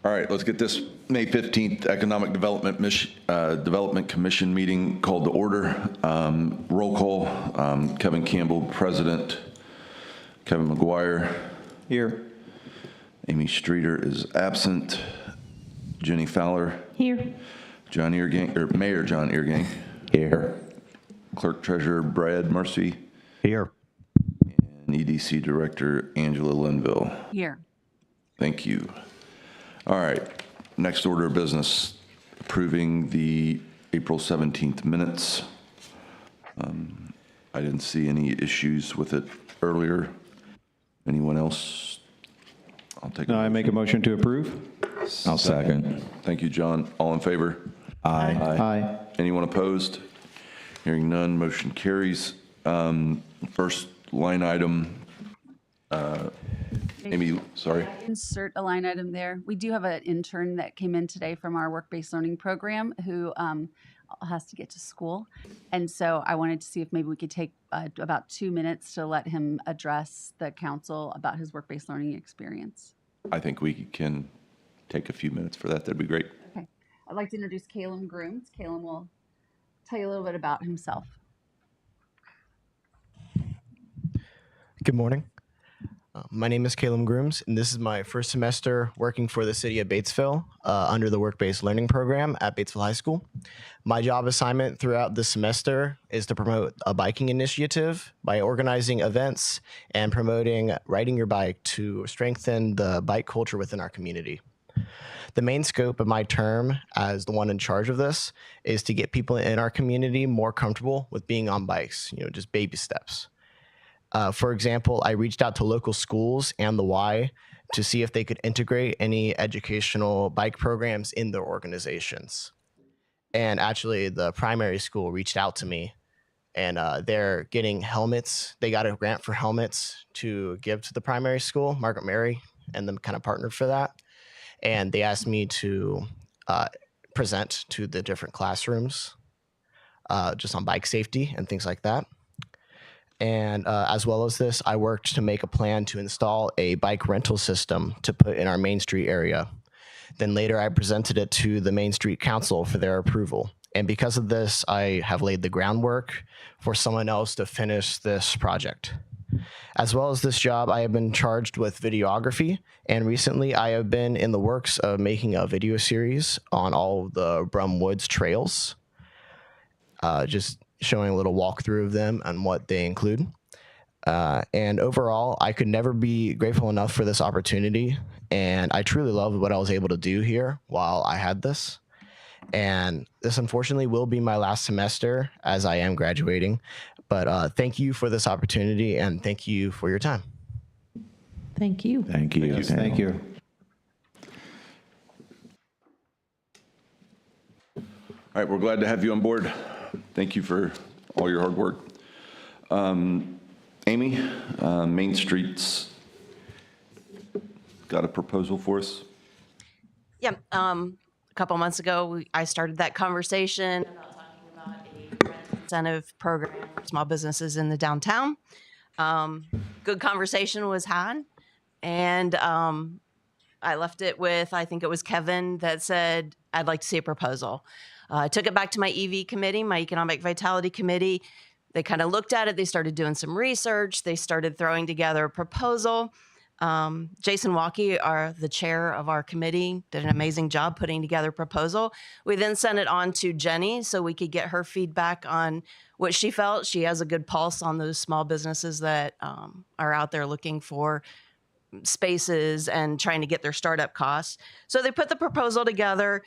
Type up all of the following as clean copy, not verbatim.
All right, let's get this May 15th Economic Development Commission meeting called to order. Roll call, Kevin Campbell, President. Kevin McGuire. Here. Amy Streeter is absent. Jenny Fowler. Here. Mayor John Eargang. Here. Clerk Treasurer Brad Murphy. Here. And EDC Director Angela Linville. Here. Thank you. All right, next order of business, approving the April 17th minutes. I didn't see any issues with it earlier. Anyone else? I'll take I make a motion to approve. I'll second. Thank you, John. All in favor? Aye. Aye. Anyone opposed? Hearing none, motion carries. First line item, Amy, sorry. Insert a line item there. We do have an intern that came in today from our work-based learning program who has to get to school. And so I wanted to see if maybe we could take about 2 minutes to let him address the council about his work-based learning experience. I think we can take a few minutes for that. That'd be great. Okay. I'd like to introduce Caleb Grooms. Caleb will tell you a little bit about himself. Good morning. My name is Caleb Grooms, and this is my first semester working for the city of Batesville under the work-based learning program at Batesville High School. My job assignment throughout the semester is to promote a biking initiative by organizing events and promoting riding your bike to strengthen the bike culture within our community. The main scope of my term as the one in charge of this is to get people in our community more comfortable with being on bikes, just baby steps. For example, I reached out to local schools and the Y to see if they could integrate any educational bike programs in their organizations. And actually, the primary school reached out to me, and they're getting helmets. They got a grant for helmets to give to the primary school, Margaret Mary, and them kind of partnered for that. And they asked me to present to the different classrooms just on bike safety and things like that. And as well as this, I worked to make a plan to install a bike rental system to put in our Main Street area. Then later I presented it to the Main Street Council for their approval. And because of this, I have laid the groundwork for someone else to finish this project. As well as this job, I have been charged with videography. And recently I have been in the works of making a video series on all of the Brum Woods trails. Just showing a little walkthrough of them and what they include. And overall, I could never be grateful enough for this opportunity. And I truly love what I was able to do here while I had this. And this unfortunately will be my last semester as I am graduating. But thank you for this opportunity and thank you for your time. Thank you. Thank you. Thank you. All right, we're glad to have you on board. Thank you for all your hard work. Amy, Main Street's got a proposal for us? Yeah, a couple months ago, I started that conversation about talking about a rent incentive program for small businesses in the downtown. Good conversation was had, and I left it with, I think it was Kevin that said, I'd like to see a proposal. I took it back to my EV committee, my Economic Vitality Committee. They kind of looked at it. They started doing some research. They started throwing together a proposal. Jason Walkie, the chair of our committee, did an amazing job putting together a proposal. We then sent it on to Jenny so we could get her feedback on what she felt. She has a good pulse on those small businesses that are out there looking for spaces and trying to get their startup costs. So they put the proposal together,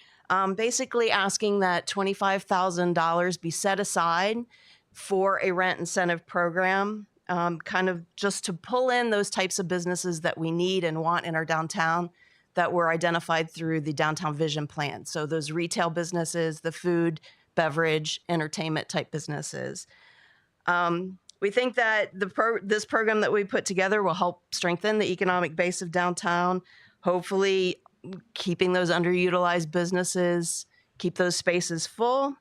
basically asking that $25,000 be set aside for a rent incentive program, kind of just to pull in those types of businesses that we need and want in our downtown that were identified through the Downtown Vision Plan. So those retail businesses, the food, beverage, entertainment type businesses. We think that this program that we put together will help strengthen the economic base of downtown, hopefully keeping those underutilized businesses, keep those spaces full,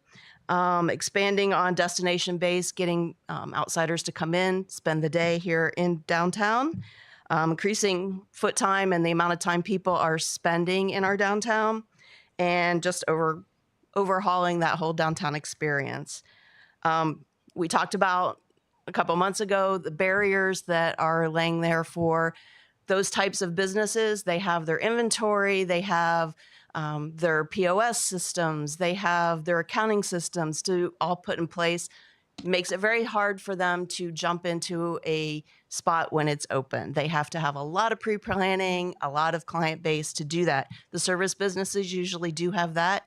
expanding on destination base, getting outsiders to come in, spend the day here in downtown. increasing foot time and the amount of time people are spending in our downtown, and just overhauling that whole downtown experience. We talked about a couple months ago the barriers that are laying there for those types of businesses. They have their inventory, they have their POS systems, they have their accounting systems to all put in place. Makes it very hard for them to jump into a spot when it's open. They have to have a lot of pre-planning, a lot of client base to do that. The service businesses usually do have that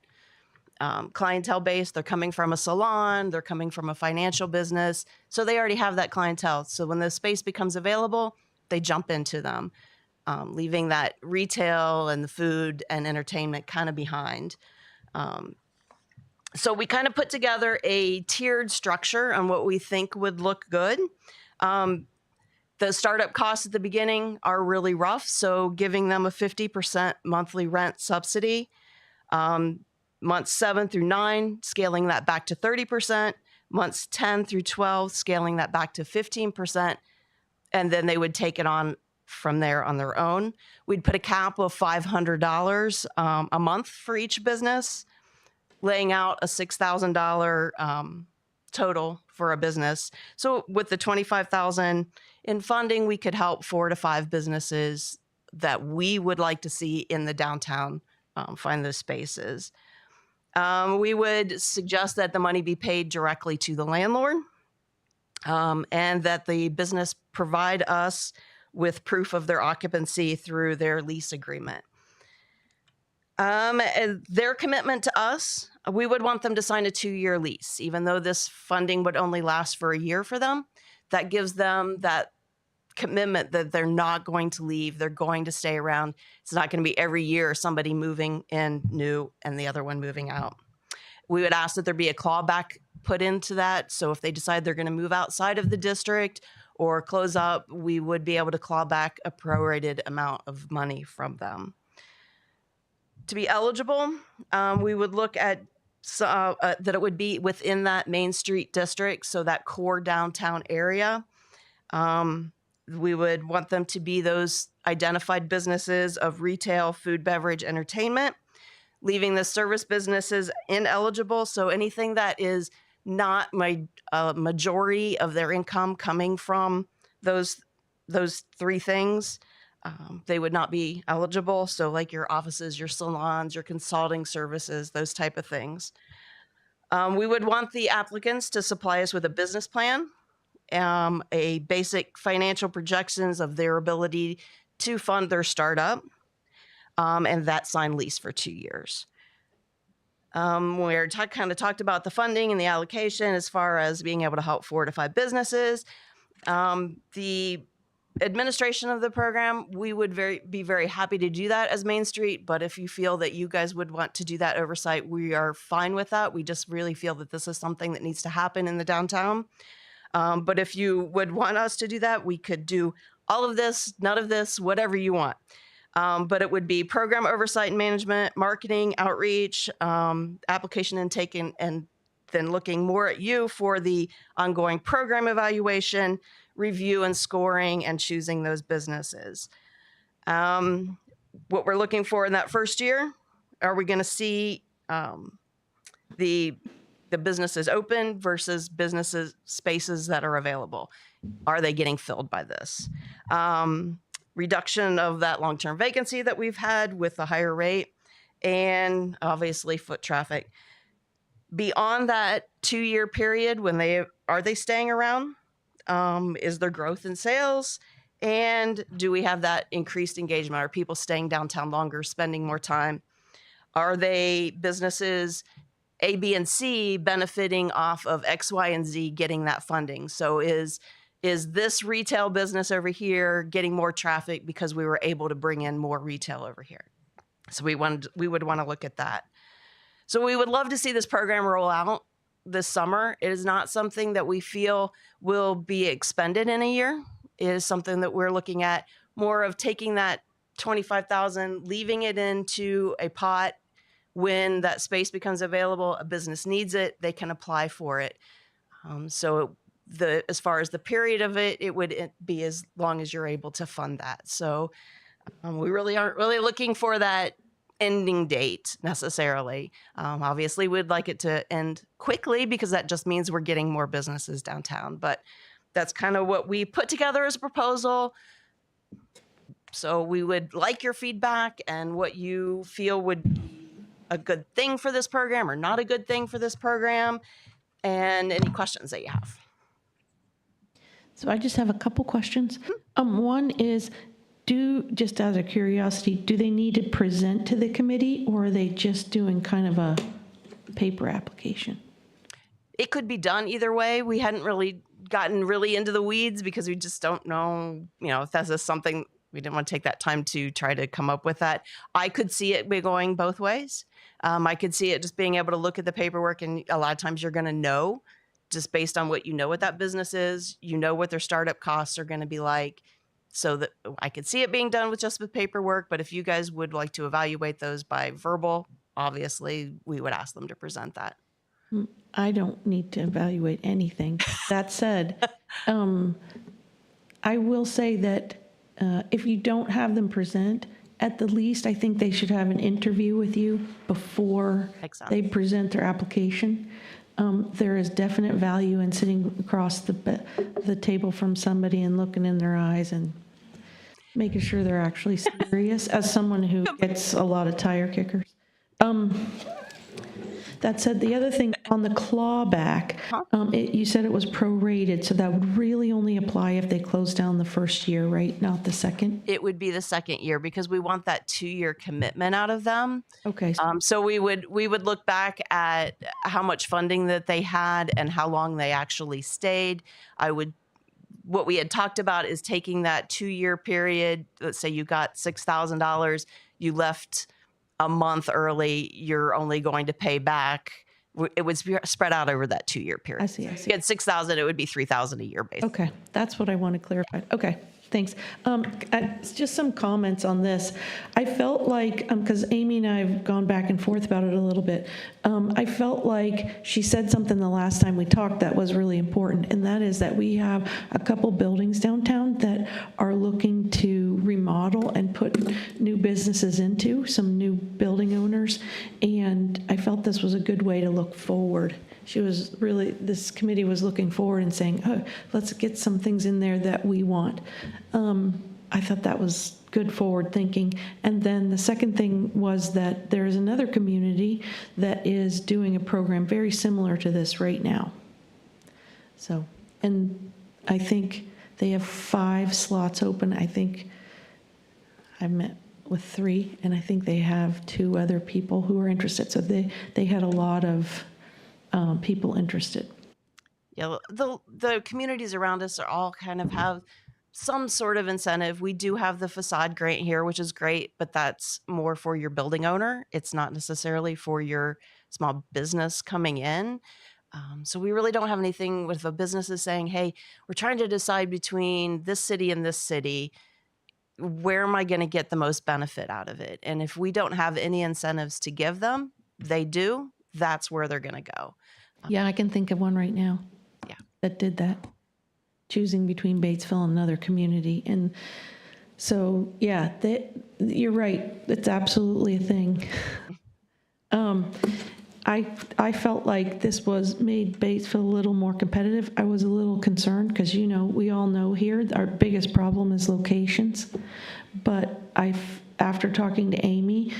clientele base. They're coming from a salon, they're coming from a financial business, so they already have that clientele. So when the space becomes available, they jump into them, leaving that retail and the food and entertainment kind of behind. So we kind of put together a tiered structure on what we think would look good. The startup costs at the beginning are really rough, so giving them a 50% monthly rent subsidy. Months 7 through 9, scaling that back to 30%. Months 10 through 12, scaling that back to 15%. And then they would take it on from there on their own. We'd put a cap of $500 a month for each business, laying out a $6,000 total for a business. So with the $25,000 in funding, we could help 4 to 5 businesses that we would like to see in the downtown find those spaces. We would suggest that the money be paid directly to the landlord, and that the business provide us with proof of their occupancy through their lease agreement. And their commitment to us, we would want them to sign a 2-year lease, even though this funding would only last for a year for them. That gives them that commitment that they're not going to leave. They're going to stay around. It's not going to be every year somebody moving in new and the other one moving out. We would ask that there be a clawback put into that. So if they decide they're going to move outside of the district or close up, we would be able to claw back a prorated amount of money from them. To be eligible, we would look at that it would be within that Main Street district, so that core downtown area. We would want them to be those identified businesses of retail, food, beverage, entertainment, leaving the service businesses ineligible. So anything that is not majority of their income coming from those 3 things, they would not be eligible. So like your offices, your salons, your consulting services, those type of things. We would want the applicants to supply us with a business plan, a basic financial projections of their ability to fund their startup, and that signed lease for 2 years. We kind of talked about the funding and the allocation as far as being able to help 4 to 5 businesses. The administration of the program, we would be very happy to do that as Main Street, but if you feel that you guys would want to do that oversight, we are fine with that. We just really feel that this is something that needs to happen in the downtown. But if you would want us to do that, we could do all of this, none of this, whatever you want. But it would be program oversight and management, marketing, outreach, application intake, and then looking more at you for the ongoing program evaluation, review and scoring, and choosing those businesses. What we're looking for in that first year, are we going to see the businesses open versus businesses spaces that are available? Are they getting filled by this? Reduction of that long-term vacancy that we've had with the higher rate, and obviously foot traffic. Beyond that 2-year period, are they staying around? Is there growth in sales? And do we have that increased engagement? Are people staying downtown longer, spending more time? Are they businesses A, B, and C benefiting off of X, Y, and Z getting that funding? So is this retail business over here getting more traffic because we were able to bring in more retail over here? So we would want to look at that. So we would love to see this program roll out this summer. It is not something that we feel will be expended in a year. It is something that we're looking at more of taking that $25,000, leaving it into a pot. When that space becomes available, a business needs it, they can apply for it. So as far as the period of it, it would be as long as you're able to fund that. So we really aren't really looking for that ending date necessarily. Obviously, we'd like it to end quickly because that just means we're getting more businesses downtown. But that's kind of what we put together as a proposal. So we would like your feedback and what you feel would be a good thing for this program or not a good thing for this program, and any questions that you have. So I just have a couple questions. One is, just out of curiosity, do they need to present to the committee, or are they just doing kind of a paper application? It could be done either way. We hadn't really gotten really into the weeds because we just don't know, if that's just something. We didn't want to take that time to try to come up with that. I could see it be going both ways. I could see it just being able to look at the paperwork, and a lot of times you're going to know just based on what what that business is, what their startup costs are going to be like. So that I could see it being done with just with paperwork. But if you guys would like to evaluate those by verbal, obviously we would ask them to present that. I don't need to evaluate anything. That said, I will say that if you don't have them present, at the least, I think they should have an interview with you before Exactly. they present their application. There is definite value in sitting across the table from somebody and looking in their eyes and making sure they're actually serious, as someone who gets a lot of tire kickers. That said, the other thing on the clawback, you said it was prorated, so that would really only apply if they close down the first year, right? Not the second? It would be the second year because we want that 2-year commitment out of them. Okay. So we would look back at how much funding that they had and how long they actually stayed. What we had talked about is taking that 2-year period. Let's say you got $6,000, you left a month early, you're only going to pay back. It would spread out over that 2-year period. I see. If you had $6,000, it would be $3,000 a year, basically. Okay, that's what I want to clarify. Okay, thanks. Just some comments on this. I felt like, because Amy and I have gone back and forth about it a little bit, I felt like she said something the last time we talked that was really important, and that is that we have a couple buildings downtown that are looking to remodel and put new businesses into, some new building owners, and I felt this was a good way to look forward. This committee was looking forward and saying, oh, let's get some things in there that we want. I thought that was good forward thinking. And then the second thing was that there is another community that is doing a program very similar to this right now. So, and I think they have 5 slots open. I think I've met with 3, and I think they have 2 other people who are interested. So they had a lot of people interested. Yeah, the communities around us are all kind of have some sort of incentive. We do have the facade grant here, which is great, but that's more for your building owner. It's not necessarily for your small business coming in. So we really don't have anything with the businesses saying, hey, we're trying to decide between this city and this city. Where am I going to get the most benefit out of it? And if we don't have any incentives to give them, they do, that's where they're going to go. Yeah, I can think of one right now. Yeah. That did that, choosing between Batesville and another community. And so, yeah, you're right. It's absolutely a thing. I felt like this made Batesville a little more competitive. I was a little concerned because, we all know here our biggest problem is locations. But after talking to Amy,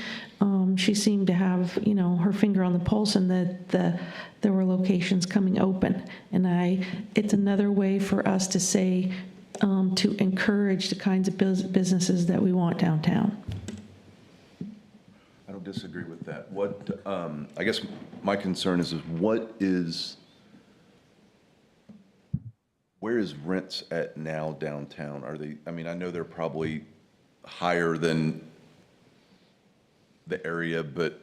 she seemed to have, her finger on the pulse, and that there were locations coming open. And it's another way for us to say, to encourage the kinds of businesses that we want downtown. I don't disagree with that. What, I guess my concern is where is rents at now downtown? I know they're probably higher than the area, but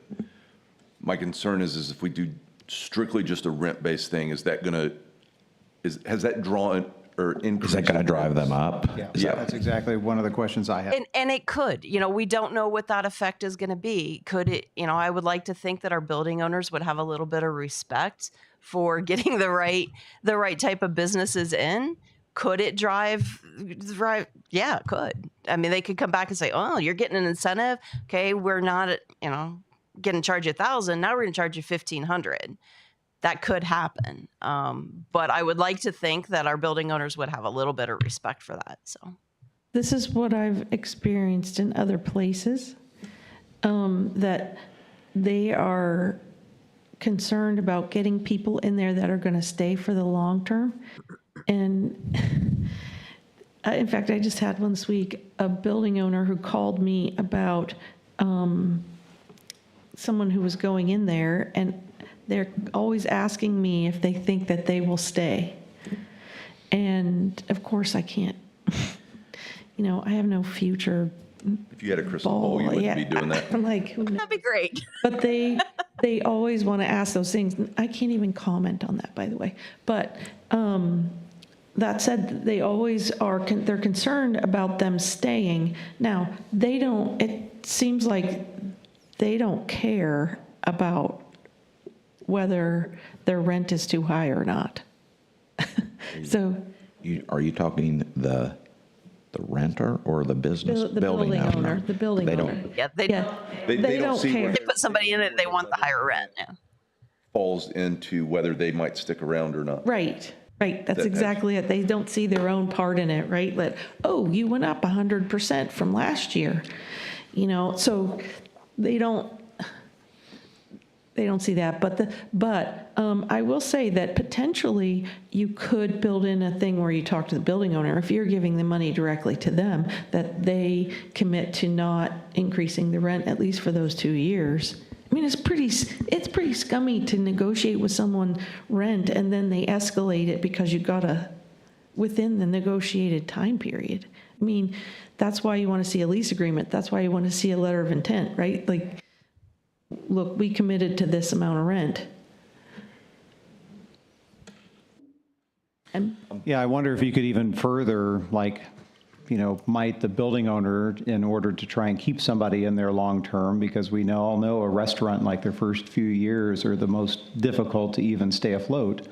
my concern is if we do strictly just a rent-based thing, has that drawn or increase. Is that going to in drive rents. them up? Yeah. That's exactly one of the questions I had. And it could, we don't know what that effect is going to be. Could it, I would like to think that our building owners would have a little bit of respect for getting the right type of businesses in. Could it drive? Yeah, it could. I mean, they could come back and say, "Oh, you're getting an incentive. Okay, we're not, getting charged $1,000. Now we're going to charge you $1,500." That could happen. But I would like to think that our building owners would have a little bit of respect for that. So. This is what I've experienced in other places, that they are concerned about getting people in there that are going to stay for the long term. And in fact, I just had one this week, a building owner who called me about someone who was going in there, and they're always asking me if they think that they will stay. And of course I can't, I have no future If you had a crystal ball, you wouldn't be doing that. I'm like, who knows? That'd be great. But they always want to ask those things. I can't even comment on that, by the way. But that said, they always are, they're concerned about them staying. Now, it seems like they don't care about whether their rent is too high or not. So Are you talking the renter or the business? the building owner, the building They owner. don't, Yeah, They They don't don't see where care. they put somebody in it, they want the higher rent. Yeah. falls into whether they might stick around or not. Right. That's That- exactly it. They don't see their own part in it, right? You went up 100% from last year, so they don't see that. But I will say that potentially you could build in a thing where you talk to the building owner, if you're giving the money directly to them, that they commit to not increasing the rent, at least for those 2 years. I mean, it's pretty scummy to negotiate with someone rent and then they escalate it because you gotta, within the negotiated time period. I mean, that's why you want to see a lease agreement. That's why you want to see a letter of intent, right? Like, look, we committed to this amount of rent. And Yeah, I wonder if you could even further, might the building owner, in order to try and keep somebody in there long-term, because we all know a restaurant, like their first few years are the most difficult to even stay afloat,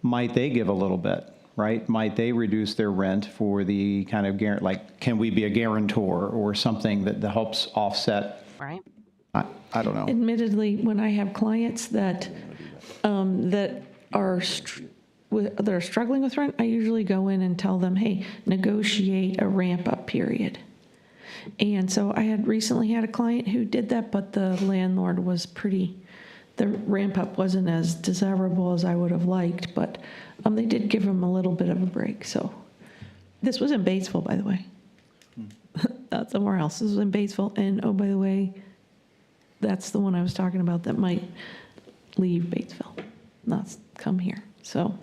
might they give a little bit, right? Might they reduce their rent for the kind of, can we be a guarantor or something that helps offset? Right. I don't know. admittedly, when I have clients that are struggling with rent, I usually go in and tell them, hey, negotiate a ramp-up period. And so I had recently had a client who did that, but the landlord was the ramp-up wasn't as desirable as I would have liked, but they did give him a little bit of a break. So this was in Batesville, by the way. Not somewhere else. This was in Batesville. And oh, by the way, that's the one I was talking about that might leave Batesville, not come here. So.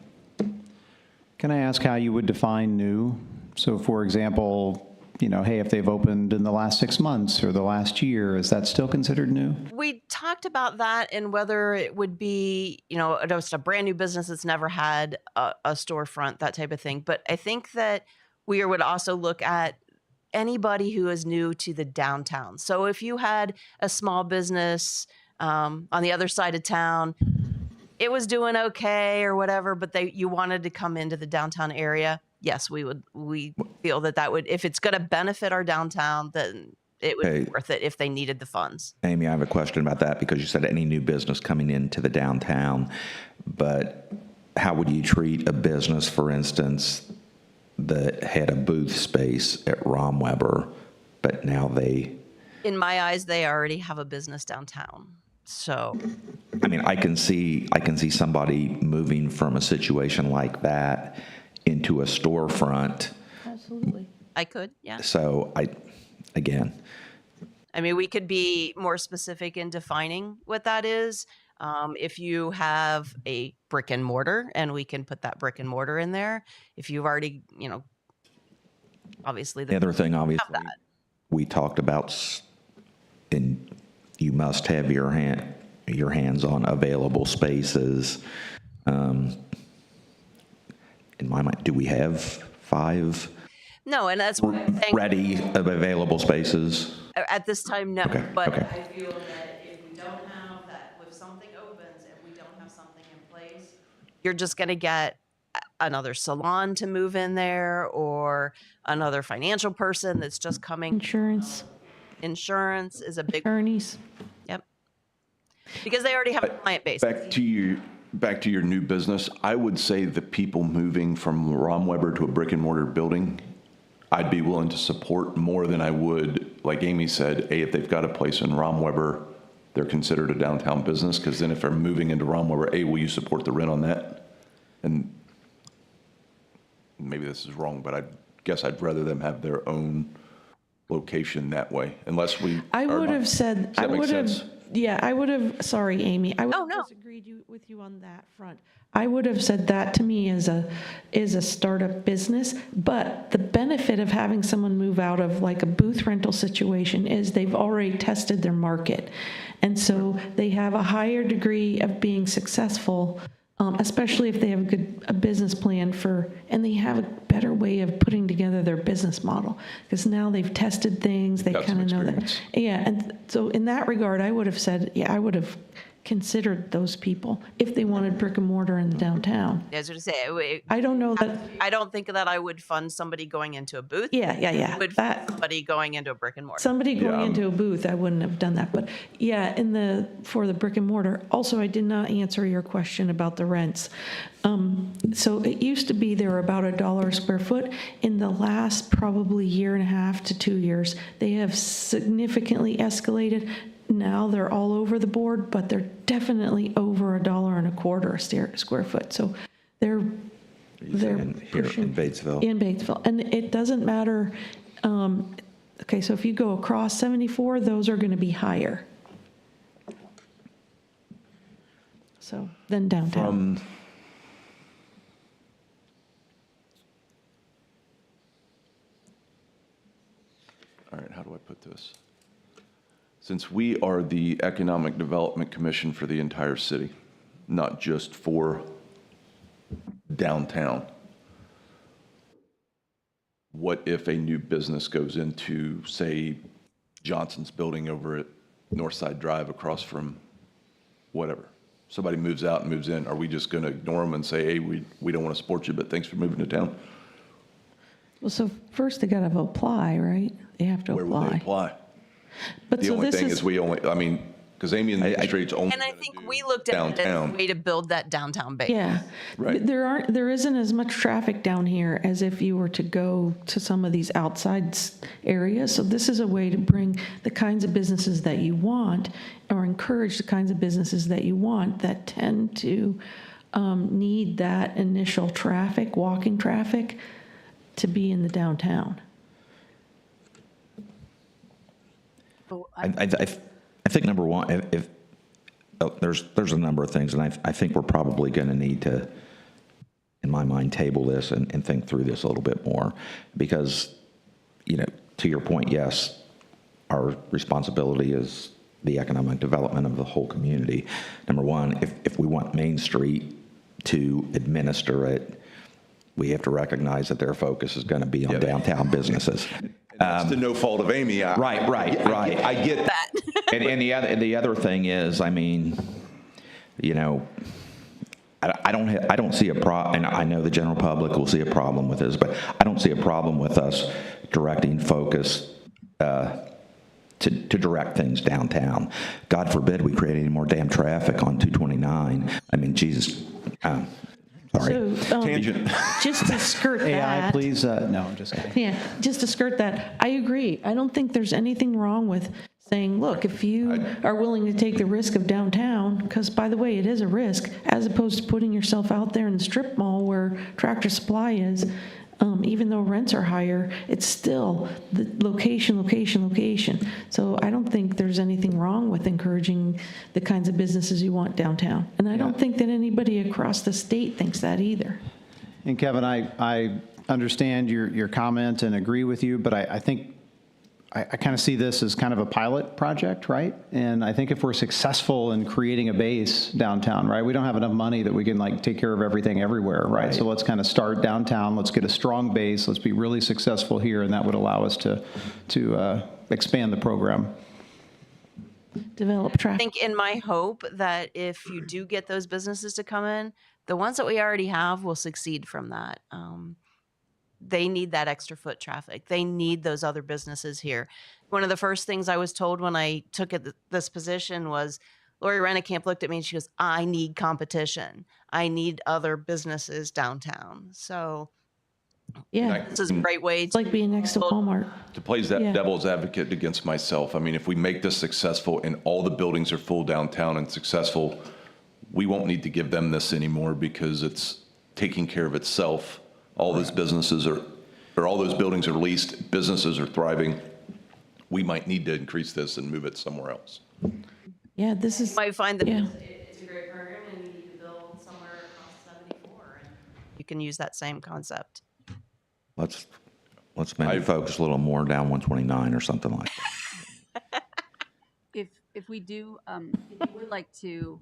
Can I ask how you would define new? So for example, hey, if they've opened in the last 6 months or the last year, is that still considered new? We talked about that and whether it would be, just a brand new business that's never had a storefront, that type of thing. But I think that we would also look at anybody who is new to the downtown. So if you had a small business on the other side of town, it was doing okay or whatever, but you wanted to come into the downtown area, yes, we feel that would, if it's going to benefit our downtown, then it would be worth it if they needed the funds. Amy, I have a question about that because you said any new business coming into the downtown, but how would you treat a business, for instance, that had a booth space at Rom Weber, but now in my eyes, they already have a business downtown. So, I mean, I can see somebody moving from a situation like that into a storefront. Absolutely. I could, yeah. So I mean, we could be more specific in defining what that is. If you have a brick and mortar, and we can put that brick and mortar in there. If you've already, obviously the other thing, obviously, that. we talked about, and you must have your hands on available spaces. And in my mind, do we have 5 No, and that's what I'm saying. ready available spaces? At this time, no. Okay, But okay. I feel that if we don't have that, if something opens and we don't have something in place, you're just going to get another salon to move in there or another financial person that's just coming. Insurance, Insurance is a big, attorneys. yep. Because they already have a client base. Back to your new business, I would say the people moving from Rom Weber to a brick and mortar building, I'd be willing to support more than I would, like Amy said, if they've got a place in Rom Weber, they're considered a downtown business, because then if they're moving into Rom Weber, will you support the rent on that? And maybe this is wrong, but I guess I'd rather them have their own location that way, unless we. I are would not- have said, Does that I make would have, sense? yeah, I would have, sorry, Amy, I would Oh, have no. disagreed with you on that front. I would have said that to me is a startup business, but the benefit of having someone move out of like a booth rental situation is they've already tested their market. And so they have a higher degree of being successful, especially if they have a business plan and they have a better way of putting together their business model. Because now they've tested things, they Got some kind of know that. experience. Yeah, and so in that regard, I would have said, yeah, I would have considered those people if they wanted brick and mortar in the downtown. I was going to say, I don't know that, I don't think that I would fund somebody going into a booth. yeah, I would fund that, somebody going into a brick and mortar. somebody going into a booth, I wouldn't have done that. But yeah, for the brick and mortar, also, I did not answer your question about the rents. So it used to be they were about $1 a square foot. In the last probably year and a half to 2 years, they have significantly escalated. Now they're all over the board, but they're definitely over $1.25 a square foot. So they're And here pushing in Batesville? in Batesville, and it doesn't matter. Okay, so if you go across 74, those are going to be higher. So then downtown. All right, how do I put this? Since we are the Economic Development Commission for the entire city, not just for downtown, what if a new business goes into, say, Johnson's building over at Northside Drive across from whatever? Somebody moves out and moves in. Are we just going to ignore them and say, hey, we don't want to support you, but thanks for moving to town? Well, so first they got to apply, right? They have to Where would they apply. apply? But The so only this thing is we only, I mean, because Amy and the Street's only. And I gonna think do we looked at it as a downtown. way to build that downtown base. Yeah. Right. There isn't as much traffic down here as if you were to go to some of these outside areas. So this is a way to bring the kinds of businesses that you want, or encourage the kinds of businesses that you want that tend to need that initial traffic, walking traffic, to be in the downtown. I think number one, there's a number of things, and I think we're probably going to need to, in my mind, table this and think through this a little bit more, because, to your point, yes, our responsibility is the economic development of the whole community. Number one, if we want Main Street to administer it, we have to recognize that their focus is going to be on downtown businesses. That's the no fault of Amy. Right. I get That. And the other thing is, I mean, I don't see a problem, and I know the general public will see a problem with this, but I don't see a problem with us directing focus to direct things downtown. God forbid we create any more damn traffic on 229. I mean, Jesus. Sorry. So tangent. just to skirt that. AI, please, no, I'm just kidding. Yeah, just to skirt that, I agree. I don't think there's anything wrong with saying, look, if you are willing to take the risk of downtown, because by the way, it is a risk, as opposed to putting yourself out there in the strip mall where Tractor Supply is, even though rents are higher, it's still the location. So I don't think there's anything wrong with encouraging the kinds of businesses you want downtown. And I don't think that anybody across the state thinks that either. And Kevin, I understand your comment and agree with you, but I think I kind of see this as kind of a pilot project, right? And I think if we're successful in creating a base downtown, right, we don't have enough money that we can like take care of everything everywhere, right? So let's kind of start downtown, let's get a strong base, let's be really successful here, and that would allow us to expand the program. Develop I traffic. think in my hope that if you do get those businesses to come in, the ones that we already have will succeed from that. They need that extra foot traffic. They need those other businesses here. One of the first things I was told when I took this position was Lori Rennekamp looked at me and she goes, I need competition. I need other businesses downtown. So Yeah, this is a great way it's like being next to Walmart. To play that Yeah. devil's advocate against myself, I mean, if we make this successful and all the buildings are full downtown and successful, we won't need to give them this anymore because it's taking care of itself. All those businesses or all those buildings are leased, businesses are thriving. We might need to increase this and move it somewhere else. Yeah, this is, You might find that Yeah. it's a great program and you need to build somewhere across 74. And you can use that same concept. Let's maybe focus a little more down 129 or something like that. If we do, if you would like to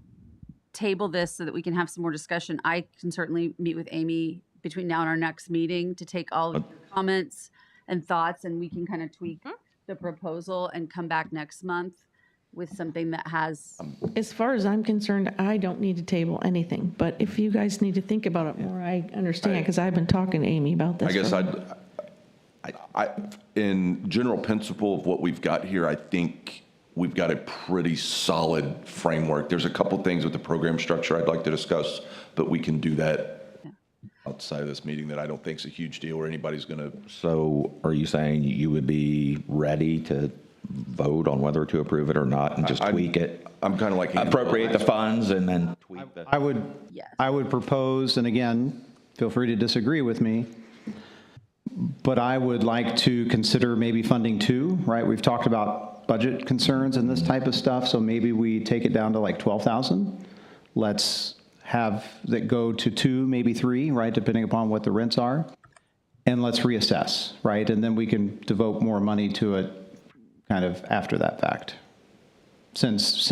table this so that we can have some more discussion, I can certainly meet with Amy between now and our next meeting to take all of your comments and thoughts, and we can kind of tweak the proposal and come back next month with something that has, as far as I'm concerned, I don't need to table anything, but if you guys need to think about it more, I understand, because I've been talking to Amy about this. I guess for- in general principle of what we've got here, I think we've got a pretty solid framework. There's a couple things with the program structure I'd like to discuss, but we can do that outside of this meeting that I don't think is a huge deal or anybody's going to. So are you saying you would be ready to vote on whether to approve it or not and just tweak it? I'm kind of like. Appropriate the funds and then tweak the. I would, Yes. I would propose, and again, feel free to disagree with me, but I would like to consider maybe funding two, right? We've talked about budget concerns and this type of stuff, so maybe we take it down to like 12,000. Let's have that go to two, maybe three, right, depending upon what the rents are. And let's reassess, right? And then we can devote more money to it kind of after that fact. Since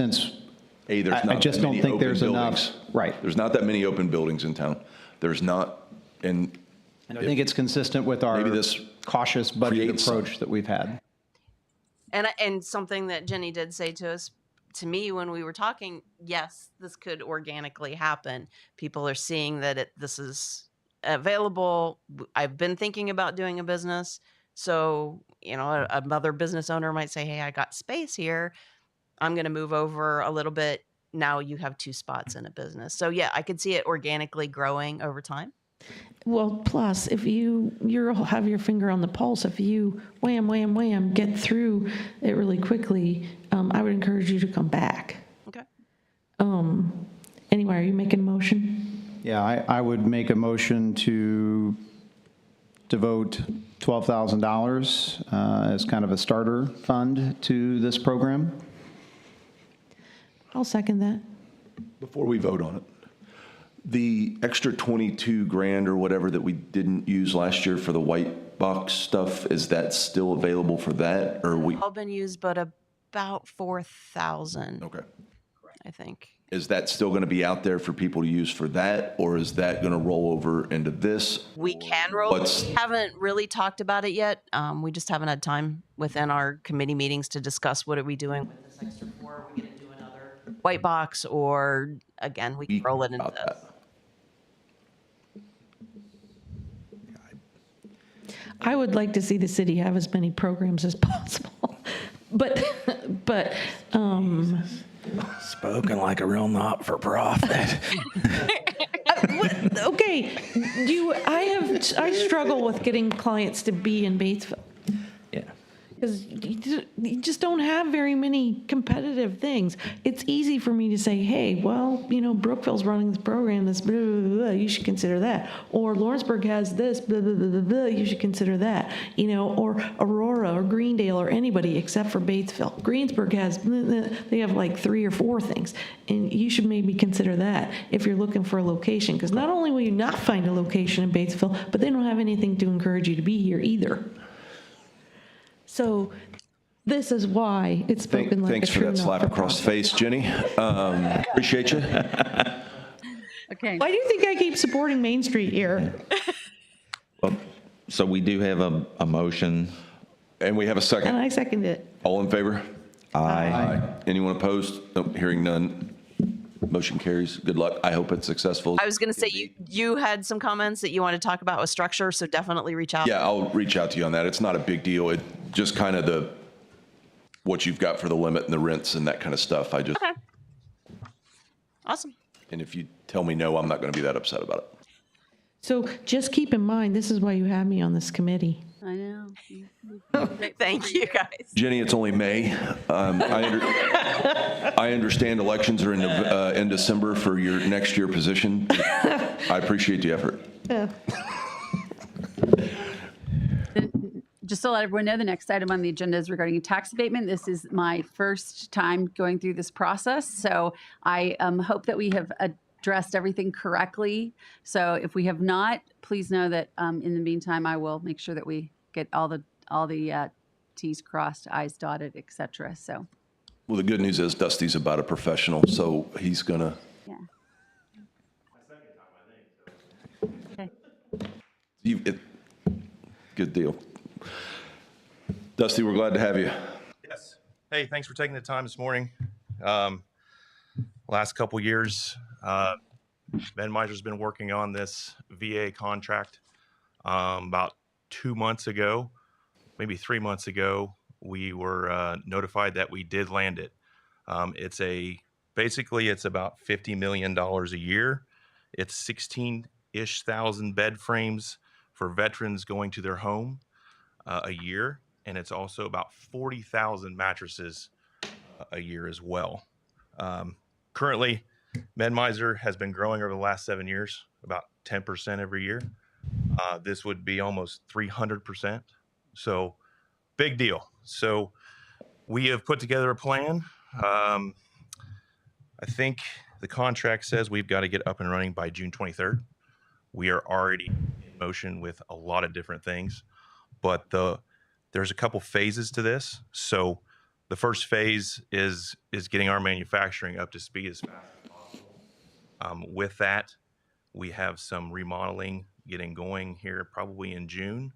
A, there's I not just that don't many think open there's enough, buildings. right. There's not that many open buildings in town. There's not, and And I think it's consistent with our Maybe this cautious budget creates some. approach that we've had. And something that Jenny did say to me when we were talking, yes, this could organically happen. People are seeing that this is available. I've been thinking about doing a business. So, another business owner might say, hey, I got space here. I'm going to move over a little bit. Now you have two spots in a business. So yeah, I could see it organically growing over time. Well, plus, if you'll have your finger on the pulse, if you wham, wham, wham, get through it really quickly, I would encourage you to come back. Okay. Anyway, are you making a motion? Yeah, I would make a motion to devote $12,000 as kind of a starter fund to this program. I'll second that. before we vote on it, the extra 22 grand or whatever that we didn't use last year for the white box stuff, is that still available for that, or we? All been used, but about 4,000, Okay. I think. Is that still going to be out there for people to use for that, or is that going to roll over into this? We can roll. What's- We haven't really talked about it yet. We just haven't had time within our committee meetings to discuss what are we doing with this extra four. Are we going to do another white box, or again, we can roll it into About this. that. I would like to see the city have as many programs as possible, but, Spoken like a real not-for-profit. okay, I struggle with getting clients to be in Batesville. Yeah. Because you just don't have very many competitive things. It's easy for me to say, hey, well, Brookville's running this program, this blah, blah, blah, blah, you should consider that. Or Lawrenceburg has this, blah, blah, blah, blah, blah, you should consider that. Or Aurora or Greendale or anybody except for Batesville. Greensburg has, blah, blah, they have like 3 or 4 things. And you should maybe consider that if you're looking for a location. Because not only will you not find a location in Batesville, but they don't have anything to encourage you to be here either. So This is why it's spoken like a Thanks for true that slap across the face, Jenny. Appreciate you. Okay. Why do you think I keep supporting Main Street here? Well, so we do have a motion. And we have a And second. I second it. All in favor? Aye. Anyone opposed? Nope, hearing none. Motion carries. Good luck. I hope it's successful. I was going to say you had some comments that you want to talk about with structure, so definitely reach out. Yeah, I'll reach out to you on that. It's not a big deal. It just kind of what you've got for the limit and the rents and that kind of stuff. Okay. Awesome. And if you tell me no, I'm not going to be that upset about it. So just keep in mind, this is why you have me on this committee. I know. Thank you, guys. Jenny, it's only May. I understand elections are in December for your next year position. I appreciate the effort. Just to let everyone know, the next item on the agenda is regarding a tax abatement. This is my first time going through this process, so I hope that we have addressed everything correctly. So if we have not, please know that in the meantime, I will make sure that we get all the T's crossed, I's dotted, et cetera. So, Well, the good news is Dusty's about a professional, so he's going to. yeah. Okay. Good deal. Dusty, we're glad to have you. Yes. Hey, thanks for taking the time this morning. Last couple years, Ben Miser's been working on this VA contract. About 2 months ago, maybe 3 months ago, we were notified that we did land it. Basically it's about $50 million a year. It's 16-ish thousand bed frames for veterans going to their home a year. And it's also about 40,000 mattresses a year as well. Currently, Ben Miser has been growing over the last 7 years, about 10% every year. This would be almost 300%. So big deal. So we have put together a plan. I think the contract says we've got to get up and running by June 23rd. We are already in motion with a lot of different things, but there's a couple phases to this. So the first phase is getting our manufacturing up to speed as fast as possible. With that, we have some remodeling getting going here probably in June.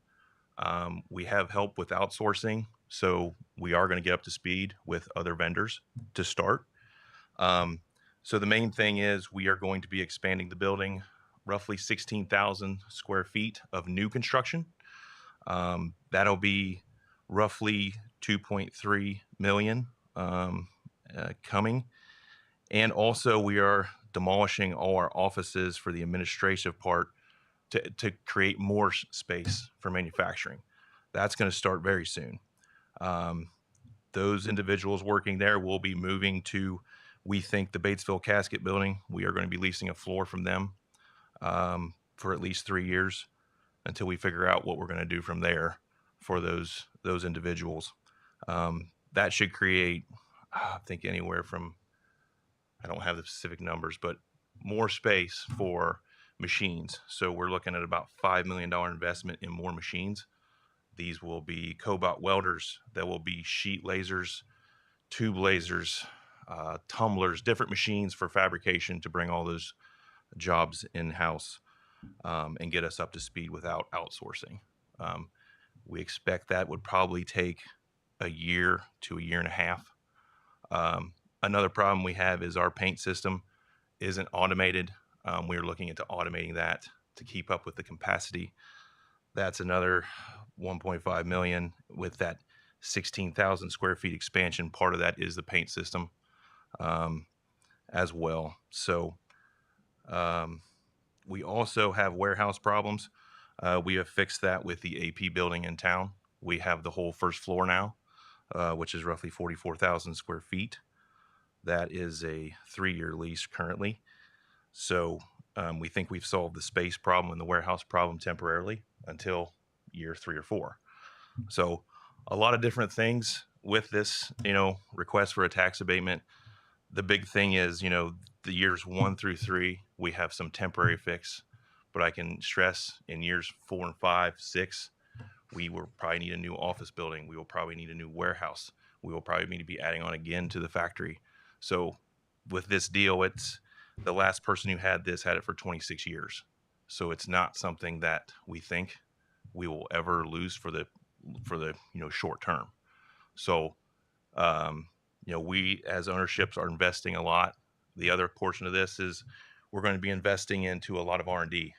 We have help with outsourcing, so we are going to get up to speed with other vendors to start. So the main thing is we are going to be expanding the building, roughly 16,000 square feet of new construction. That'll be roughly 2.3 million coming. And also we are demolishing all our offices for the administrative part to create more space for manufacturing. That's going to start very soon. Those individuals working there will be moving to, we think, the Batesville Casket Building. We are going to be leasing a floor from them for at least 3 years until we figure out what we're going to do from there for those individuals. That should create, I think, anywhere from, I don't have the specific numbers, but more space for machines. So we're looking at about $5 million investment in more machines. These will be cobot welders. There will be sheet lasers, tube lasers, tumblers, different machines for fabrication to bring all those jobs in-house and get us up to speed without outsourcing. We expect that would probably take a year to a year and a half. Another problem we have is our paint system isn't automated. We're looking into automating that to keep up with the capacity. That's another 1.5 million with that 16,000 square feet expansion. Part of that is the paint system as well. So we also have warehouse problems. We have fixed that with the AP building in town. We have the whole first floor now, which is roughly 44,000 square feet. That is a 3-year lease currently. So we think we've solved the space problem and the warehouse problem temporarily until year 3 or 4. So a lot of different things with this, request for a tax abatement. The big thing is, the years 1 through 3, we have some temporary fix, but I can stress in years 4 and 5, 6, we will probably need a new office building. We will probably need a new warehouse. we will probably need to be adding on again to the factory. So with this deal, it's the last person who had this had it for 26 years. So it's not something that we think we will ever lose for the short term. So we as ownerships are investing a lot. The other portion of this is we're going to be investing into a lot of R&D.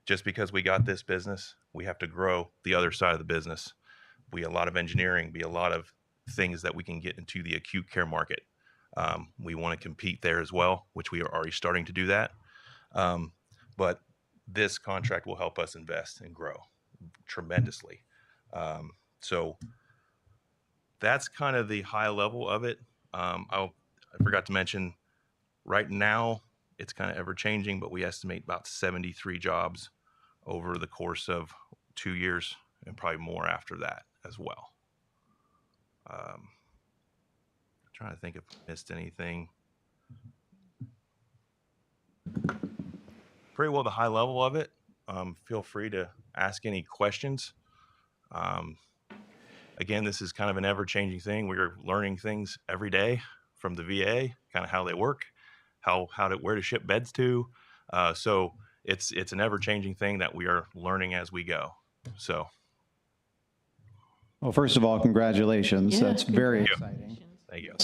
Just because we got this business, we have to grow the other side of the business. Be a lot of engineering, be a lot of things that we can get into the acute care market. We want to compete there as well, which we are already starting to do that. But this contract will help us invest and grow tremendously. So that's kind of the high level of it. I forgot to mention, right now it's kind of ever changing, but we estimate about 73 jobs over the course of 2 years and probably more after that as well. Trying to think if I missed anything. Pretty well the high level of it. Feel free to ask any questions. Again, this is kind of an ever-changing thing. We're learning things every day from the VA, kind of how they work, where to ship beds to. So it's an ever-changing thing that we are learning as we go. So. Well, first of all, congratulations. Yeah, That's very congratulations. exciting. Thank you.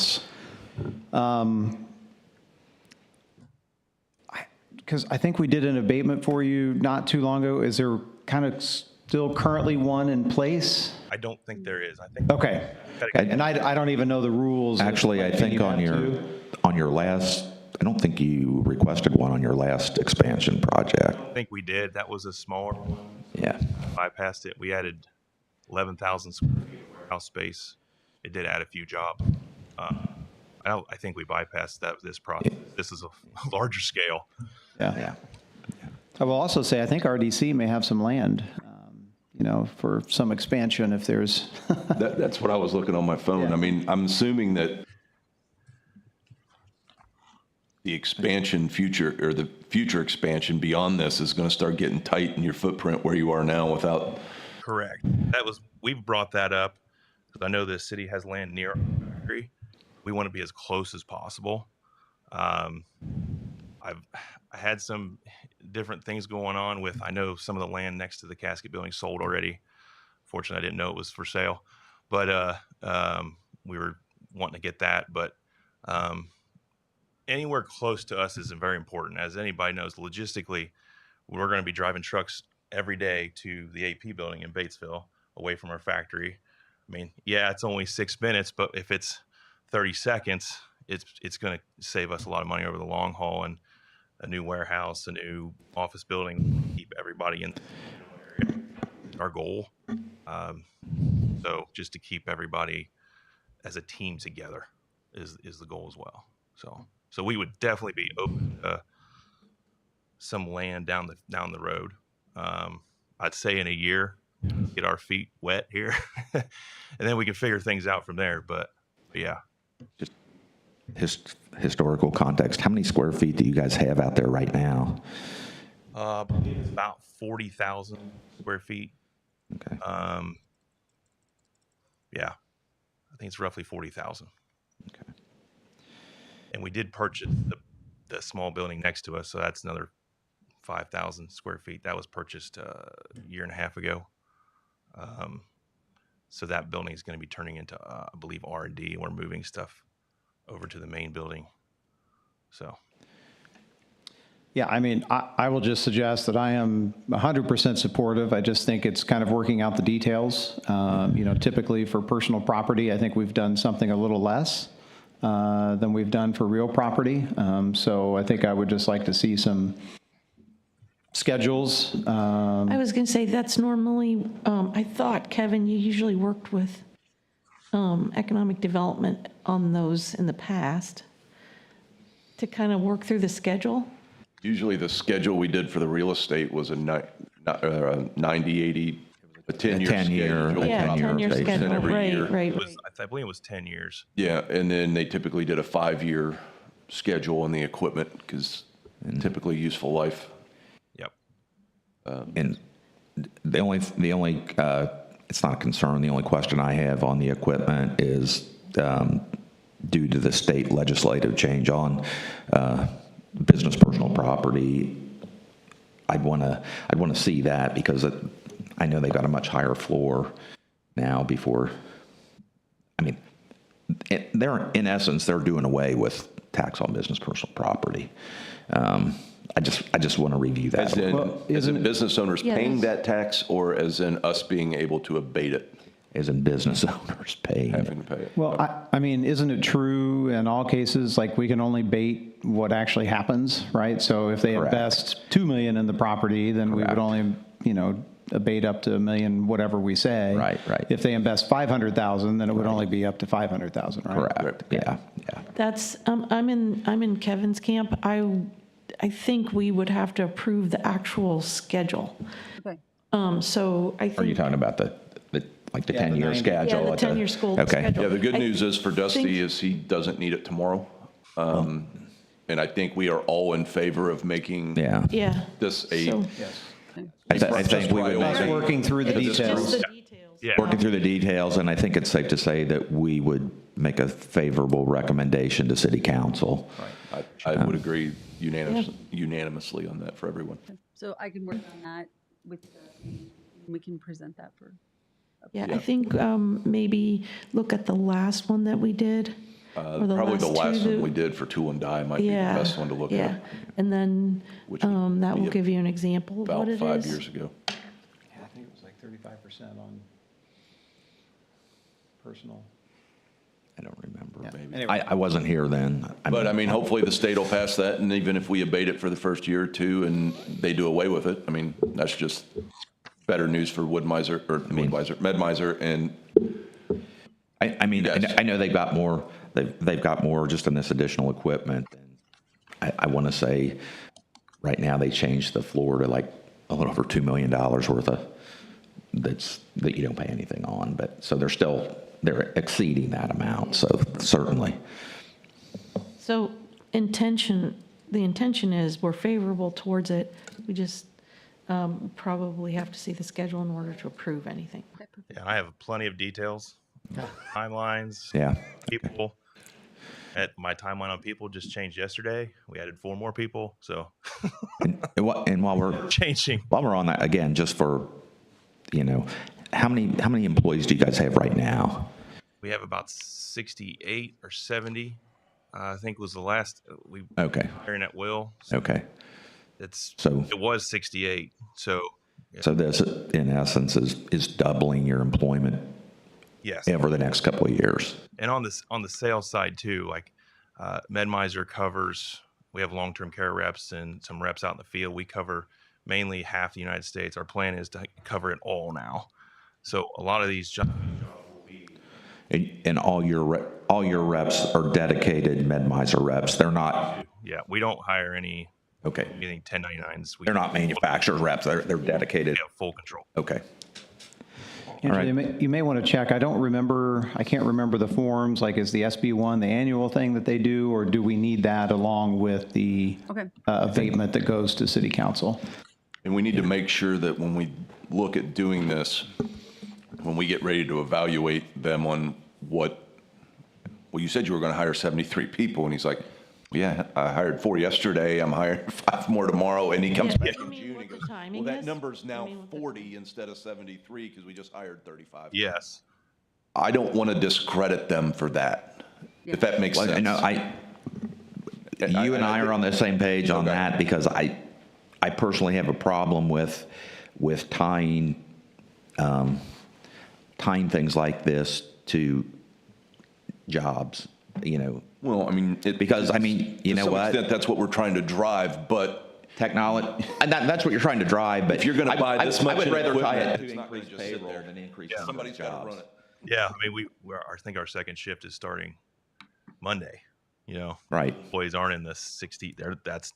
Because I think we did an abatement for you not too long ago. Is there kind of still currently one in place? I don't think there is. I think. Okay. And I don't even know the rules. Actually, I think on your last, I don't think you requested one on your last expansion project. I think we did. That was a smaller one. Yeah. Bypassed it. We added 11,000 square feet of warehouse space. It did add a few jobs. I think we bypassed this process. This is a larger scale. Yeah. I will also say, I think RDC may have some land, for some expansion if there's. That's what I was looking on my phone. Yeah. I mean, I'm assuming that the future expansion beyond this is going to start getting tight in your footprint where you are now without. Correct. We've brought that up because I know the city has land near our factory. We want to be as close as possible. I had some different things going on with, I know some of the land next to the casket building sold already. Fortunately, I didn't know it was for sale, but we were wanting to get that. But anywhere close to us is very important. As anybody knows, logistically, we're going to be driving trucks every day to the AP building in Batesville, away from our factory. I mean, yeah, it's only 6 minutes, but if it's 30 seconds, it's going to save us a lot of money over the long haul. And a new warehouse, a new office building, keep everybody in the area. Our goal. So just to keep everybody as a team together is the goal as well. So we would definitely be open to some land down the road. I'd say in a year, get our feet wet here, and then we can figure things out from there. But yeah. Just historical context, how many square feet do you guys have out there right now? It's about 40,000 square feet. Okay. Yeah, I think it's roughly 40,000. Okay. And we did purchase the small building next to us, so that's another 5,000 square feet. That was purchased a year and a half ago. So that building is going to be turning into, I believe, R&D. We're moving stuff over to the main building. So. Yeah, I mean, I will just suggest that I am 100% supportive. I just think it's kind of working out the details. Typically for personal property, I think we've done something a little less than we've done for real property. So I think I would just like to see some schedules. I was going to say, that's normally, I thought, Kevin, you usually worked with economic development on those in the past to kind of work through the schedule. Usually the schedule we did for the real estate was a 90-80, a 10-year 10-year, schedule. Yeah, 10-year 10% schedule, every year. right. I believe it was 10 years. Yeah, and then they typically did a 5-year schedule on the equipment because typically useful life. Yep. And the only it's not a concern. The only question I have on the equipment is due to the state legislative change on business personal property. I'd want to see that because I know they've got a much higher floor now before. I mean, in essence, they're doing away with tax on business personal property. I just want to review that. As in business owners Yeah, paying that's- that tax, or as in us being able to abate it, As in business owners paying. having to pay it? Well, I mean, isn't it true in all cases, like we can only bait what actually happens, right? So if they Correct. invest 2 million in the property, then we would Correct. only, abate up to 1 million, whatever we say. Right. If they invest 500,000, then it would only be up to 500,000, right? Correct. Yeah. That's, I'm in Kevin's camp. I think we would have to approve the actual schedule. Okay. So I think. Are you talking about the Yeah, the 10-year 90. schedule? Yeah, the at 10-year school Okay. schedule. Yeah, the good I news is for Dusty think- is he doesn't need it tomorrow. And I think we are all in favor of making Yeah. Yeah. this a, So I think we would That's make working through the Because it's details. just the details. Yeah. working through the details, and I think it's safe to say that we would make a favorable recommendation to City Council. I would agree unanimously on that for everyone. So I can work on that with, we can present that for. Yeah, I think maybe look at the last one that we did. or Probably the two last one that- we did for Tool and Die might be the Yeah. best one to look Yeah, at, and then Which would that be will give you an example of about what it is. 5 years ago. I think it was like 35% on personal. I don't remember. Anyway. I wasn't here then. But I mean, hopefully the state will pass that, and even if we abate it for the first year or two and they do away with it, I mean, that's just better news for Med-Miser, and I mean, Yes. I know they've got more. They've got more just in this additional equipment. I want to say, right now they changed the floor to like a little over $2 million worth of that you don't pay anything on. But so they're exceeding that amount. So certainly, So the intention is we're favorable towards it. We just probably have to see the schedule in order to approve anything. Yeah, I have plenty of details, timelines, yeah. people. My timeline on people just changed yesterday. We added 4 more people, so And while we're changing. on that again, just for how many employees do you guys have right now? We have about 68 or 70. I think was the last we Okay. hiring at will. So Okay. it was 68. So So this, in essence, is doubling your employment yes. over the next couple of years. And on the sales side too, like Med-Miser covers, we have long-term care reps and some reps out in the field. We cover mainly half the United States. Our plan is to cover it all now. So a lot of these jobs will be, And all your reps are dedicated Med-Miser reps. They're not, yeah, we don't hire anything okay, 1099s. they're not manufacturers reps. They're dedicated. We have full control. Okay. Angela, right. you may want to check, I can't remember the forms, like is the SB1 the annual thing that they do, or do we need that along with the Okay. abatement that goes to city council? And we need to make sure that when we look at doing this, when we get ready to evaluate them on well, you said you were going to hire 73 people, and he's like, yeah, I hired 4 yesterday, I'm hiring 5 more tomorrow, and he comes Yeah, back you in mean June what and the goes, timing well, that is? number's now You mean what the- 40 instead of 73 because we just hired 35. Yes. I don't want to discredit them for that, if that makes Well, sense. no, you and I are on the same page on Okay. that because I personally have a problem with tying things like this to jobs, Well, I mean, Because, I mean, you to know some what? extent, that's what we're trying to drive, but technology, and that's what you're trying to drive, but if you're going to buy this I much would in rather tie equipment, it it's to not going increase to just sit payroll there. than increase Yeah. Somebody's got to jobs. run it. Yeah. I mean, I think our second shift is starting Monday, Right. employees aren't in the 60 there. That's,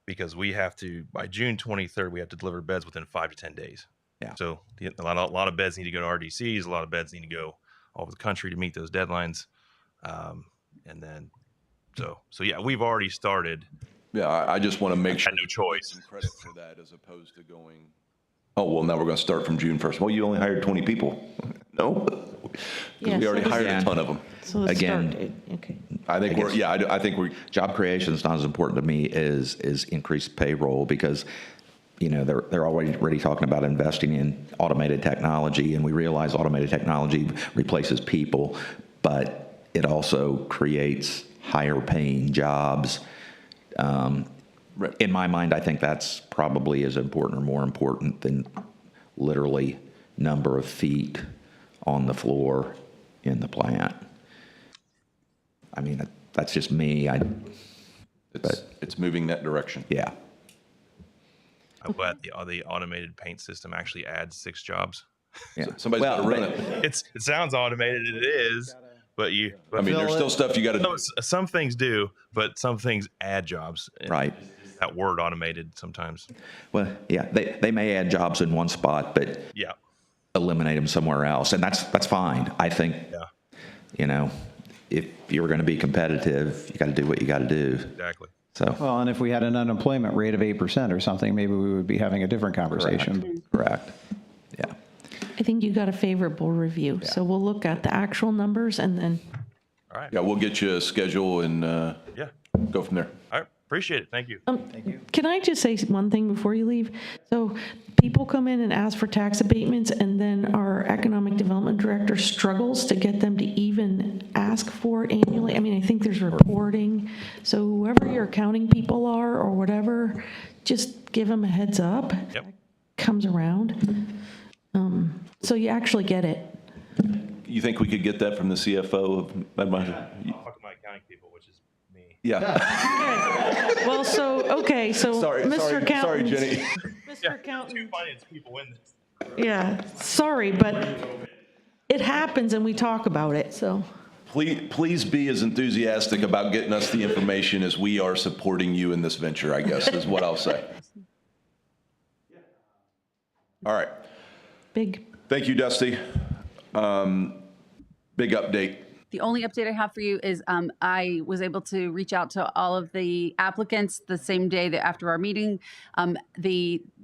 because we have to, by June 23rd, we have to deliver beds within 5 to 10 days. Yeah. So a lot of beds need to go to RDCs. A lot of beds need to go all over the country to meet those deadlines. And then, so yeah, we've already started. Yeah, I just want to make sure. Had no choice. Some credit for that as opposed to going Oh, well, now we're going to start from June 1st. Well, you only hired 20 people. No, Yeah, because we so already this- hired Yeah. a ton of them. So the Again- start date, okay. I think we're, yeah, I think we're, Job creation is not as important to me as increased payroll because, you know, they're already talking about investing in automated technology, and we realize automated technology replaces people, but it also creates higher paying jobs. In my mind, I think that's probably as important or more important than literally number of feet on the floor in the plant. I mean, that's just me. it's moving that direction. Yeah. I'm glad the automated paint system actually adds 6 jobs. Yeah. Somebody's got to run it. It sounds automated, and it is, but I mean, there's still stuff you got to do. some things do, but some things add jobs. And Right. that word automated sometimes. Well, yeah, they may add jobs in one spot, but Yeah. eliminate them somewhere else, and that's fine. I think, Yeah. you know, if you're going to be competitive, you got to do what you got to do. Exactly. So, Well, and if we had an unemployment rate of 8% or something, maybe we would be having a different conversation. correct. Yeah. I think you got a favorable review, so we'll look at the actual numbers and then, All right. Yeah, we'll get you a schedule and Yeah. go from there. All right. Appreciate it. Thank you. can I just say one thing before you leave? So people come in and ask for tax abatements, and then our economic development director struggles to get them to even ask for it annually. I mean, I think there's reporting, so whoever your accounting people are or whatever, just give them a heads up. Yep. Comes around. So you actually get it. You think we could get that from the CFO of Medmont? Talk to my accounting people, which is me. Yeah. Well, so Sorry, Mr. sorry, Accountant. Jenny. Mr. Accountant, Finance people in this. yeah, sorry, but it happens and we talk about it, so. Please be as enthusiastic about getting us the information as we are supporting you in this venture, I guess, is what I'll say. All right. Big. Thank you, Dusty. Big update. The only update I have for you is I was able to reach out to all of the applicants the same day that after our meeting.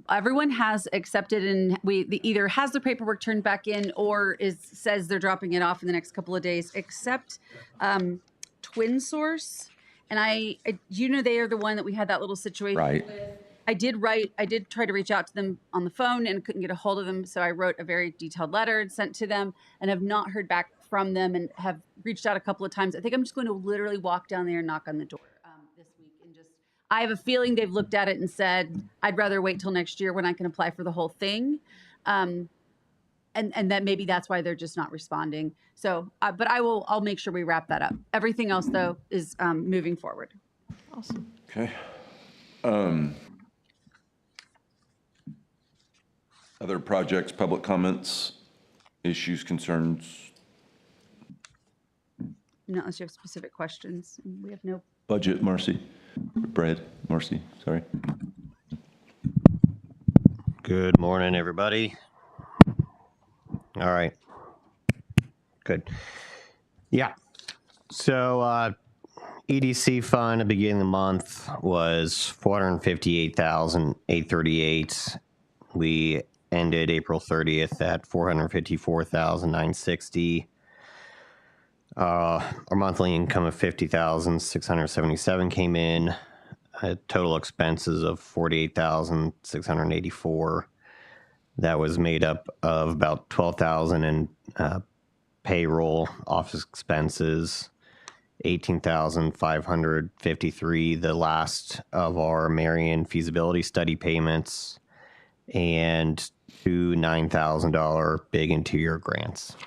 Everyone has accepted, and either has their paperwork turned back in or says they're dropping it off in the next couple of days, except Twin Source. And they are the one that we had that little situation Right. with. I did try to reach out to them on the phone and couldn't get a hold of them. So I wrote a very detailed letter and sent to them and have not heard back from them and have reached out a couple of times. I think I'm just going to literally walk down there and knock on the door this week. And I have a feeling they've looked at it and said, I'd rather wait till next year when I can apply for the whole thing. And that maybe that's why they're just not responding. So, but I'll make sure we wrap that up. Everything else though is moving forward. Awesome. Okay. Other projects, public comments, issues, concerns, Not unless you have specific questions. And we have no. budget, Marcy? Brad, Marcy, sorry. Good morning, everybody. All right. Good. Yeah. So EDC fund at the beginning of the month was $458,838. We ended April 30th at $454,960. Our monthly income of $50,677 came in. Total expenses of $48,684. That was made up of about $12,000 in payroll, office expenses, $18,553. The last of our Marion feasibility study payments, and two $9,000 big interior grants.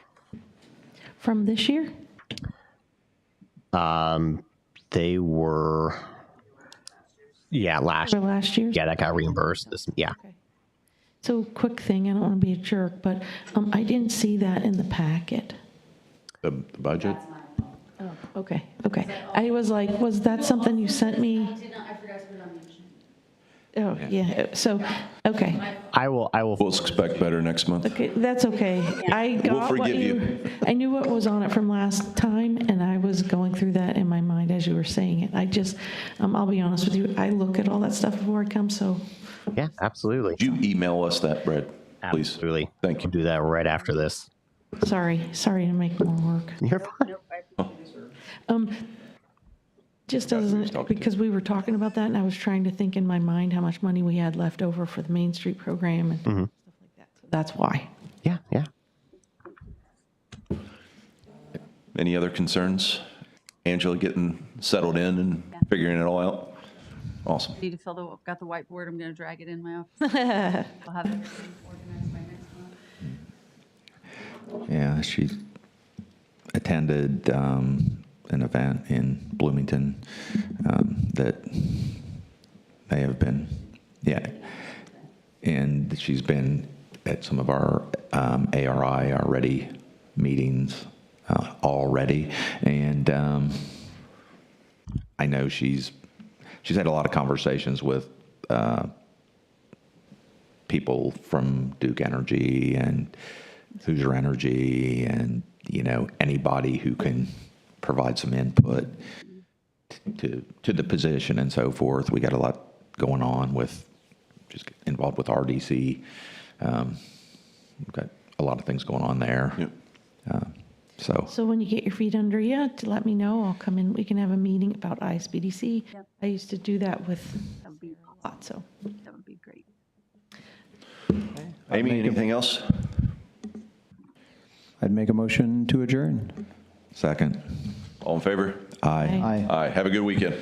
From this year? They were, last. Or last year? Yeah, that got reimbursed. Yeah. So quick thing, I don't want to be a jerk, but I didn't see that in the packet. The budget? Okay. I was like, was that something you sent me? I forgot to put it on the agenda. Oh, yeah, so, okay. I will. We'll expect better next month. Okay, that's okay. I got what forgive you, I knew what was on it from last time, and I was going through that in my mind as you were saying it. I just, I'll be honest with you, I look at all that stuff before I come, so, Yeah, absolutely. Could you email us that, Brad, please? Absolutely. Thank you. We'll do that right after this. sorry to make more work. You're fine. Just doesn't, because we were talking about that, and I was trying to think in my mind how much money we had left over for the Main Street program and stuff like that. So that's why. Yeah, yeah. Any other concerns? Angela getting settled in and figuring it all out? Awesome. Need to got the whiteboard. I'm going to drag it in my office. I'll have it organized by next month. Yeah, she attended an event in Bloomington that may have been, and she's been at some of our ARI, our Ready meetings already, and I know she's had a lot of conversations with people from Duke Energy and Hoosier Energy and, anybody who can provide some input to the position and so forth. We got a lot going on with, just involved with RDC. We've got a lot of things going on there. Yep. So when you get your feet under you, to let me know, I'll come in, we can have a meeting about ISBDC. Yep. I used to do that with That would be a lot, so. that would be great. Amy, anything else? I'd make a motion to adjourn. Second. All in favor? Aye. Aye. Aye. Aye. Have a good weekend.